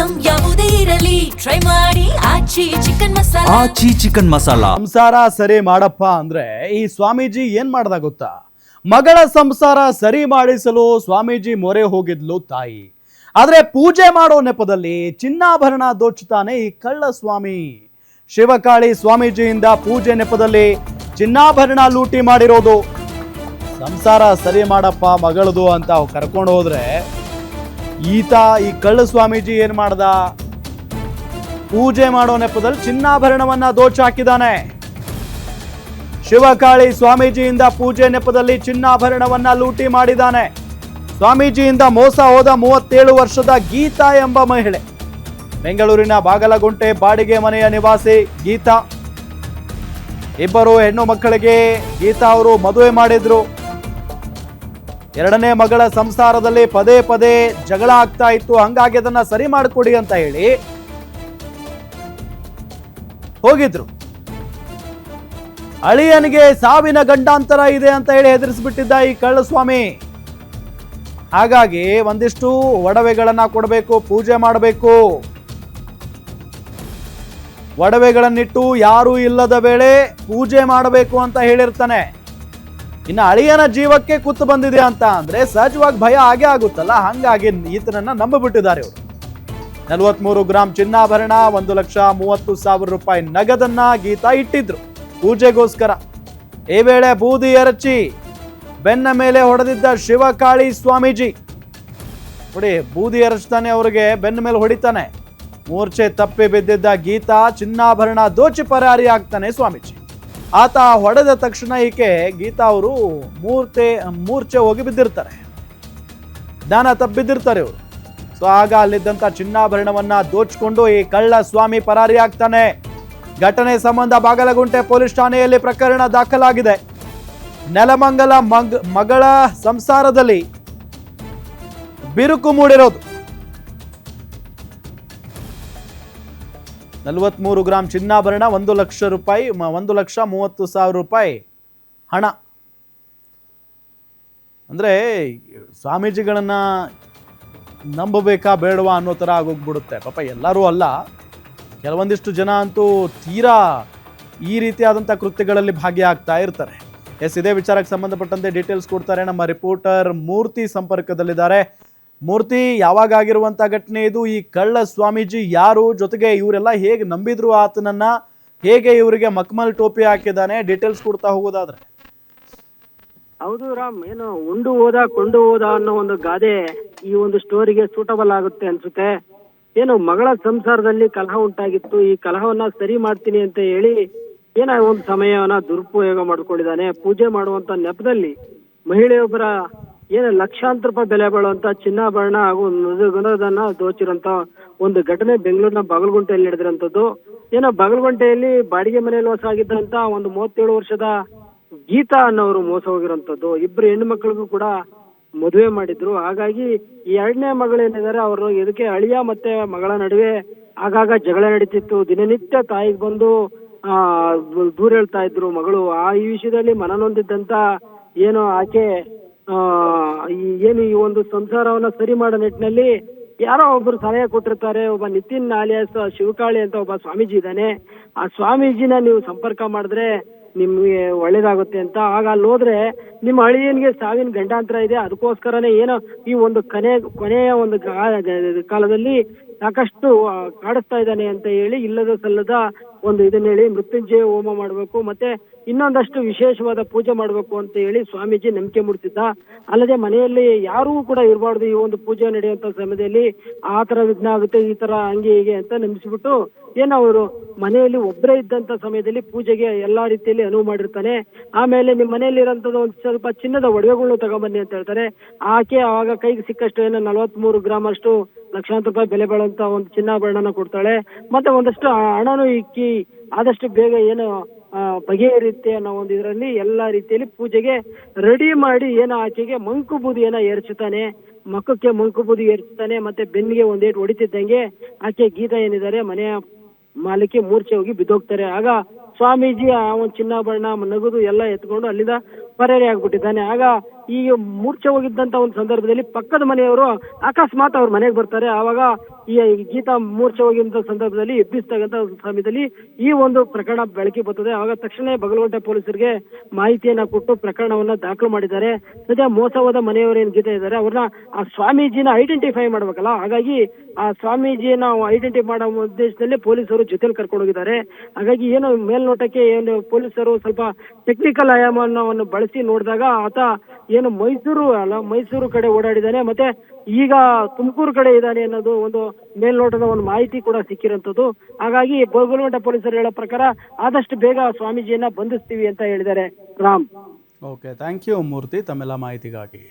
Item ಯಾವುದೇ ಇರಲಿ try ಮಾಡಿ ಆಚಿ ಚಿಕನ್ ಮಸಾಲಾ. ಸಂಸಾರ ಸರಿ ಮಾಡಪ್ಪ ಅಂದ್ರೆ ಈ ಸ್ವಾಮೀಜಿ ಏನ್ ಮಾಡ್ದ ಗೊತ್ತಾ? ಮಗಳ ಸಂಸಾರ ಸರಿ ಮಾಡಿಸಲು ಸ್ವಾಮೀಜಿ ಮೊರೆ ಹೋಗಿದ್ಲು ತಾಯಿ. ಆದ್ರೆ ಪೂಜೆ ಮಾಡೋ ನೆಪದಲ್ಲಿ ಚಿನ್ನಾಭರಣ ದೋಚುತ್ತಾನೆ ಈ ಕಳ್ಳ ಸ್ವಾಮಿ. ಶಿವಕಾಳಿ ಸ್ವಾಮೀಜಿಯಿಂದ ಪೂಜೆ ನೆಪದಲ್ಲಿ ಚಿನ್ನಾಭರಣ ಲೂಟಿ ಮಾಡಿರೋದು. ಸಂಸಾರ ಸರಿ ಮಾಡಪ್ಪ ಮಗಳದು ಅಂತ ಕರ್ಕೊಂಡು ಹೋದ್ರೆ ಈ ಕಳ್ಳ ಸ್ವಾಮೀಜಿ ಏನ್ ಮಾಡ್ದ? ಪೂಜೆ ಮಾಡೋ ನೆಪದಲ್ಲಿ ಚಿನ್ನಾಭರಣವನ್ನ ದೋಚಿ ಹಾಕಿದಾನೆ. ಶಿವಕಾಳಿ ಸ್ವಾಮೀಜಿಯಿಂದ ಪೂಜೆ ನೆಪದಲ್ಲಿ ಚಿನ್ನಾಭರಣವನ್ನ ಲೂಟಿ ಮಾಡಿದಾನೆ. ಸ್ವಾಮೀಜಿಯಿಂದ ಮೋಸ ಹೋದ 37 ವರ್ಷದ ಗೀತಾ ಎಂಬ ಮಹಿಳೆ. ಬೆಂಗಳೂರಿನ ಬಾಗಲಗುಂಟೆ ಬಾಡಿಗೆ ಮನೆಯ ನಿವಾಸಿ ಗೀತಾ. ಇಬ್ಬರು ಹೆಣ್ಣು ಮಕ್ಕಳಿಗೆ ಗೀತಾ ಅವರು ಮದುವೆ ಮಾಡಿದ್ರು. ಎರಡನೇ ಮಗಳ ಸಂಸಾರದಲ್ಲಿ ಪದೇ ಪದೇ ಜಗಳ ಆಗ್ತಾ ಇತ್ತು. ಹಂಗಾಗಿ ಅದನ್ನ ಸರಿ ಮಾಡಿಕೊಡಿ ಅಂತ ಹೇಳಿ ಹೋಗಿದ್ರು. ಅಳಿಯನಿಗೆ ಸಾವಿನ ಗಂಡಾಂತರ ಇದೆ ಅಂತ ಹೇಳಿ ಹೆದರಿಸ್ಬಿಟ್ಟಿದ್ದ ಈ ಕಳ್ಳಸ್ವಾಮಿ. ಹಾಗಾಗಿ ಒಂದಿಷ್ಟು ಒಡವೆಗಳನ್ನ ಕೊಡಬೇಕು, ಪೂಜೆ ಮಾಡಬೇಕು. ಒಡವೆಗಳನ್ನಿಟ್ಟು ಯಾರೂ ಇಲ್ಲದ ವೇಳೆ ಪೂಜೆ ಮಾಡಬೇಕು ಅಂತ ಹೇಳಿರ್ತಾನೆ. ಇನ್ನು ಅಳಿಯನ ಜೀವಕ್ಕೆ ಕುತ್ತು ಬಂದಿದೆ ಅಂತ ಅಂದ್ರೆ ಸಹಜವಾಗಿ ಭಯ ಆಗೇ ಆಗುತ್ತಲ್ಲ. ಹಂಗಾಗಿ ಈತನನ್ನ ನಂಬಿಬಿಟ್ಟಿದ್ದಾರೆ ಇವರು. 43 ಗ್ರಾಂ ಚಿನ್ನಾಭರಣ, 1,30,30,000 ರೂಪಾಯಿ ನಗದನ್ನ ಗೀತಾ ಇಟ್ಟಿದ್ರು ಪೂಜೆಗೋಸ್ಕರ. ಈ ವೇಳೆ ಬೂದಿ ಎರಚಿ ಬೆನ್ನ ಮೇಲೆ ಹೊಡೆದಿದ್ದ ಶಿವಕಾಳಿ ಸ್ವಾಮೀಜಿ. ನೋಡಿ, ಬೂದಿ ಎರಚ್ತಾನೆ, ಅವ್ರಿಗೆ ಬೆನ್ನ ಮೇಲೆ ಹೊಡಿತಾನೆ. ಮೂರ್ಛೆ ತಪ್ಪಿ ಬಿದ್ದಿದ್ದ ಗೀತಾ ಚಿನ್ನಾಭರಣ ದೋಚಿ ಪರಾರಿ ಆಗ್ತಾನೆ ಸ್ವಾಮೀಜಿ. ಆತ ಹೊಡೆದ ತಕ್ಷಣ ಈಕೆ ಗೀತಾ ಅವರು ಮೂರ್ಛೆ ಹೋಗಿ ಬಿದ್ದಿರ್ತಾರೆ, ಜ್ಞಾನ ತಪ್ಪಿದ್ದಿರ್ತಾರೆ ಇವರು. ಸೊ ಆಗ ಅಲ್ಲಿದ್ದಂತ ಚಿನ್ನಾಭರಣವನ್ನ ದೋಚಿಕೊಂಡು ಈ ಕಳ್ಳ ಸ್ವಾಮಿ ಪರಾರಿ ಆಗ್ತಾನೆ. ಘಟನೆ ಸಂಬಂಧ ಬಾಗಲಗುಂಟೆ ಪೊಲೀಸ್ ಠಾಣೆಯಲ್ಲಿ ಪ್ರಕರಣ ದಾಖಲಾಗಿದೆ. ನೆಲಮಂಗಲ ಮಗಳ ಸಂಸಾರದಲ್ಲಿ ಬಿರುಕು ಮೂಡಿರೋದು. 43 ಗ್ರಾಂ ಚಿನ್ನಾಭರಣ, 1 ಲಕ್ಷ ರೂಪಾಯಿ, 1,30,30,000 ರೂಪಾಯಿ ಹಣ. ಅಂದ್ರೆ ಸ್ವಾಮೀಜಿಗಳನ್ನ ನಂಬಬೇಕಾ ಬೇಡವಾ ಅನ್ನೋ ಥರ ಆಗೋಗ್ಬಿಡುತ್ತೆ. ಪಾಪ ಎಲ್ಲರೂ ಅಲ್ಲ, ಕೆಲವೊಂದಿಷ್ಟು ಜನ ಅಂತೂ ತೀರಾ ಈ ರೀತಿಯಾದಂಥ ಕೃತ್ಯಗಳಲ್ಲಿ ಭಾಗಿಯಾಗ್ತಾ ಇರ್ತಾರೆ. ಇದೇ ವಿಚಾರಕ್ಕೆ ಸಂಬಂಧಪಟ್ಟಂತೆ ಡೀಟೇಲ್ಸ್ ಕೊಡ್ತಾರೆ ನಮ್ಮ ರಿಪೋರ್ಟರ್ ಮೂರ್ತಿ ಸಂಪರ್ಕದಲ್ಲಿದ್ದಾರೆ. ಮೂರ್ತಿ, ಯಾವಾಗ ಆಗಿರುವಂಥ ಘಟನೆ ಇದು? ಈ ಕಳ್ಳ ಸ್ವಾಮೀಜಿ ಯಾರು? ಜೊತೆಗೆ ಇವರೆಲ್ಲ ಹೇಗೆ ನಂಬಿದ್ರು ಆತನನ್ನ? ಹೇಗೆ ಇವರಿಗೆ ಮಕ್ಮಲ್ ಟೋಪಿ ಹಾಕಿದ್ದಾನೆ? ಡೀಟೇಲ್ಸ್ ಕೊಡ್ತಾ ಹೋಗೋದಾದ್ರೆ. ಹೌದು ರಾಮ್, ಏನು ಉಂಡು ಹೋದ ಕೊಂಡು ಹೋದ ಅನ್ನೋ ಒಂದು ಗಾದೆ ಈ ಒಂದು ಸ್ಟೋರಿಗೆ ಸೂಟಬಲ್ ಆಗುತ್ತೆ ಅನ್ಸುತ್ತೆ. ಏನು ಮಗಳ ಸಂಸಾರದಲ್ಲಿ ಕಲಹ ಉಂಟಾಗಿತ್ತು. ಈ ಕಲಹವನ್ನ ಸರಿ ಮಾಡ್ತೀನಿ ಅಂತ ಹೇಳಿ ಒಂದು ಸಮಯವನ್ನ ದುರುಪಯೋಗ ಮಾಡ್ಕೊಂಡಿದ್ದಾನೆ. ಪೂಜೆ ಮಾಡುವಂತ ನೆಪದಲ್ಲಿ ಮಹಿಳೆಯೊಬ್ಬರ ಲಕ್ಷಾಂತರ ರೂಪಾಯಿ ಬೆಲೆ ಬಾಳುವಂತ ಚಿನ್ನಾಭರಣ ಹಾಗೂ ನಗದನ್ನ ದೋಚಿರಂತ ಒಂದು ಘಟನೆ ಬೆಂಗಳೂರಿನ ಬಾಗಲಗುಂಟೆಯಲ್ಲಿ ನಡೆದಿರಂತದ್ದು. ಬಾಗಲಗುಂಟೆಯಲ್ಲಿ ಬಾಡಿಗೆ ಮನೆಯಲ್ಲಿ ವಾಸ ಆಗಿದ್ದಂತ ಒಂದು 37 ವರ್ಷದ ಗೀತಾ ಅನ್ನೋರು ಮೋಸ ಹೋಗಿರೋಂಥದ್ದು. ಇಬ್ಬರು ಹೆಣ್ಣು ಮಕ್ಕಳಿಗೂ ಕೂಡ ಮದುವೆ ಮಾಡಿದ್ರು. ಹಾಗಾಗಿ ಈ ಎರಡನೇ ಮಗಳೇನಿದ್ದಾರೆ ಅವರು ಇದಕ್ಕೆ ಅಳಿಯ ಮತ್ತೆ ಮಗಳ ನಡುವೆ ಆಗಾಗ ಜಗಳ ನಡೀತಿತ್ತು. ದಿನನಿತ್ಯ ತಾಯಿಗೆ ಬಂದು ದೂರ ಹೇಳ್ತಾ ಇದ್ರು ಮಗಳು. ಈ ವಿಷಯದಲ್ಲಿ ಮನನೊಂದಿದ್ದಂತ ಆಕೆ ಈ ಒಂದು ಸಂಸಾರವನ್ನ ಸರಿ ಮಾಡೋ ನಿಟ್ಟಿನಲ್ಲಿ ಯಾರೋ ಒಬ್ರು ಸಲಹೆ ಕೊಟ್ಟಿರ್ತಾರೆ. ಒಬ್ಬ ನಿತಿನ್ ಆಲಿಯಾಸ್ ಶಿವಕಾಳಿ ಅಂತ ಒಬ್ಬ ಸ್ವಾಮೀಜಿ ಇದ್ದಾನೆ. ಆ ಸ್ವಾಮೀಜಿನ ನೀವು ಸಂಪರ್ಕ ಮಾಡಿದ್ರೆ ನಿಮ್ಗೆ ಒಳ್ಳೇದಾಗುತ್ತೆ ಅಂತ. ಆಗ ಅಲ್ಲಿ ಹೋದ್ರೆ ನಿಮ್ಮ ಅಳಿಯನ್ಗೆ ಸಾವಿನ ಗಂಡಾಂತರ ಇದೆ, ಅದಕ್ಕೋಸ್ಕರನೇ ಈ ಒಂದು ಕೊನೆಯ ಒಂದು ಕಾಲದಲ್ಲಿ ಸಾಕಷ್ಟು ಕಾಡಿಸ್ತಾ ಇದ್ದಾನೆ ಅಂತ ಹೇಳಿ ಇಲ್ಲದ ಸಲ್ಲದ ಒಂದು ಇದನ್ನ ಹೇಳಿ ಮೃತ್ಯುಂಜಯ ಹೋಮ ಮಾಡ್ಬೇಕು, ಮತ್ತೆ ಇನ್ನೊಂದಷ್ಟು ವಿಶೇಷವಾದ ಪೂಜೆ ಮಾಡ್ಬೇಕು ಅಂತ ಹೇಳಿ ಸ್ವಾಮೀಜಿ ನಂಬಿಕೆ ಮೂಡಿಸಿದ್ದ. ಅಲ್ಲದೆ ಮನೆಯಲ್ಲಿ ಯಾರೂ ಕೂಡ ಇರಬಾರ್ದು, ಈ ಒಂದು ಪೂಜೆ ನಡೆಯುವಂತ ಸಮಯದಲ್ಲಿ ಆ ತರ ವಿಘ್ನ ಆಗುತ್ತೆ, ಈ ತರ ಹಂಗೆ ಹೀಗೆ ಅಂತ ನಂಬಿಸ್ಬಿಟ್ಟು ಅವರು ಮನೆಯಲ್ಲಿ ಒಬ್ಬರೇ ಇದ್ದಂತ ಸಮಯದಲ್ಲಿ ಪೂಜೆಗೆ ಎಲ್ಲಾ ರೀತಿಯಲ್ಲಿ ಅನುವು ಮಾಡಿರ್ತಾನೆ. ಆಮೇಲೆ ನಿಮ್ ಮನೆಯಲ್ಲಿ ಇರೋಂಥದ್ದು ಒಂದು ಸ್ವಲ್ಪ ಚಿನ್ನದ ಒಡವೆಗಳನ್ನು ತಗೊಂಬನ್ನಿ ಅಂತ ಹೇಳ್ತಾರೆ. ಆಕೆ ಆವಾಗ ಕೈಗೆ ಸಿಕ್ಕಷ್ಟು 43 ಗ್ರಾಮ್ ಅಷ್ಟು ಲಕ್ಷಾಂತರ ರೂಪಾಯಿ ಬೆಲೆ ಬಾಳುವಂತ ಒಂದು ಚಿನ್ನಾಭರಣನ ಕೊಡ್ತಾಳೆ. ಮತ್ತೆ ಒಂದಷ್ಟು ಹಣನೂ ಇಕ್ಕಿ ಆದಷ್ಟು ಬೇಗ ಬಗೆಹರಿಯುತ್ತೆ ಅನ್ನೋ ಒಂದು ಇದರಲ್ಲಿ ಎಲ್ಲಾ ರೀತಿಯಲ್ಲಿ ಪೂಜೆಗೆ ರೆಡಿ ಮಾಡಿ ಆಕೆಗೆ ಮಂಕು ಬೂದಿ ಏರ್ಚುತ್ತಾನೆ. ಮಕ್ಕಕ್ಕೆ ಮಂಕು ಬೂದಿ ಏರ್ಚುತ್ತಾನೆ. ಮತ್ತೆ ಬೆನ್ನಿಗೆ ಒಂದೇಟು ಹೊಡಿತಿದ್ದಂಗೆ ಆಕೆ ಗೀತಾ ಏನಿದ್ದಾರೆ ಮನೆಯ ಮಾಲಿಕೆ ಮೂರ್ಛೆ ಹೋಗಿ ಬಿದ್ದೋಗ್ತಾರೆ. ಆಗ ಸ್ವಾಮೀಜಿ ಆ ಒಂದು ಚಿನ್ನಾಭರಣ ನಗದು ಎಲ್ಲ ಎತ್ಕೊಂಡು ಅಲ್ಲಿಂದ ಪರಾರಿ ಆಗ್ಬಿಟ್ಟಿದ್ದಾನೆ. ಆಗ ಈ ಮೂರ್ಛೆ ಹೋಗಿದ್ದಂತ ಒಂದು ಸಂದರ್ಭದಲ್ಲಿ ಪಕ್ಕದ ಮನೆಯವರು ಅಕಸ್ಮಾತ್ ಅವ್ರ ಮನೆಗೆ ಬರ್ತಾರೆ. ಆವಾಗ ಈ ಗೀತಾ ಮೂರ್ಛೆ ಹೋಗಿದ್ದ ಸಂದರ್ಭದಲ್ಲಿ ಎಬ್ಬಿಸ್ತಕ್ಕಂಥ ಸಮಯದಲ್ಲಿ ಈ ಒಂದು ಪ್ರಕರಣ ಬೆಳಕಿಗೆ ಬರ್ತದೆ. ಆಗ ತಕ್ಷಣ ಬಗಲಕೋಟೆ ಪೊಲೀಸರಿಗೆ ಮಾಹಿತಿಯನ್ನ ಕೊಟ್ಟು ಪ್ರಕರಣವನ್ನ ದಾಖಲು ಮಾಡಿದ್ದಾರೆ. ಸದ್ಯ ಮೋಸವಾದ ಮನೆಯವರು ಏನ್ ಗೀತಾ ಇದ್ದಾರೆ ಅವ್ರನ್ನ ಆ ಸ್ವಾಮೀಜಿನ ಐಡೆಂಟಿಫೈ ಮಾಡ್ಬೇಕಲ್ಲ, ಹಾಗಾಗಿ ಆ ಸ್ವಾಮೀಜಿನ ಐಡೆಂಟಿಫೈ ಮಾಡೋ ಉದ್ದೇಶದಲ್ಲಿ ಪೊಲೀಸರು ಜೊತೆಲಿ ಕರ್ಕೊಂಡು ಹೋಗಿದ್ದಾರೆ. ಹಾಗಾಗಿ ಏನು ಮೇಲ್ನೋಟಕ್ಕೆ ಏನು ಪೊಲೀಸರು ಸ್ವಲ್ಪ ಟೆಕ್ನಿಕಲ್ ಆಯಾಮವನ್ನು ಬಳಸಿ ನೋಡಿದಾಗ ಆತ ಏನು ಮೈಸೂರು ಕಡೆ ಓಡಾಡಿದ್ದಾನೆ, ಮತ್ತೆ ಈಗ ತುಮಕೂರು ಕಡೆ ಇದ್ದಾನೆ ಅನ್ನೋದು ಒಂದು ಮೇಲ್ನೋಟದ ಒಂದು ಮಾಹಿತಿ ಕೂಡ ಸಿಕ್ಕಿರೋಂಥದ್ದು. ಹಾಗಾಗಿ ಬಗಲಕೋಟೆ ಪೊಲೀಸರು ಹೇಳೋ ಪ್ರಕಾರ ಆದಷ್ಟು ಬೇಗ ಸ್ವಾಮೀಜಿಯನ್ನ ಬಂಧಿಸ್ತೀವಿ ಅಂತ ಹೇಳಿದ್ದಾರೆ. ರಾಮ್. ಓಕೆ, ಥ್ಯಾಂಕ್ ಯು ಮೂರ್ತಿ ತಮ್ಮೆಲ್ಲ ಮಾಹಿತಿಗಾಗಿ.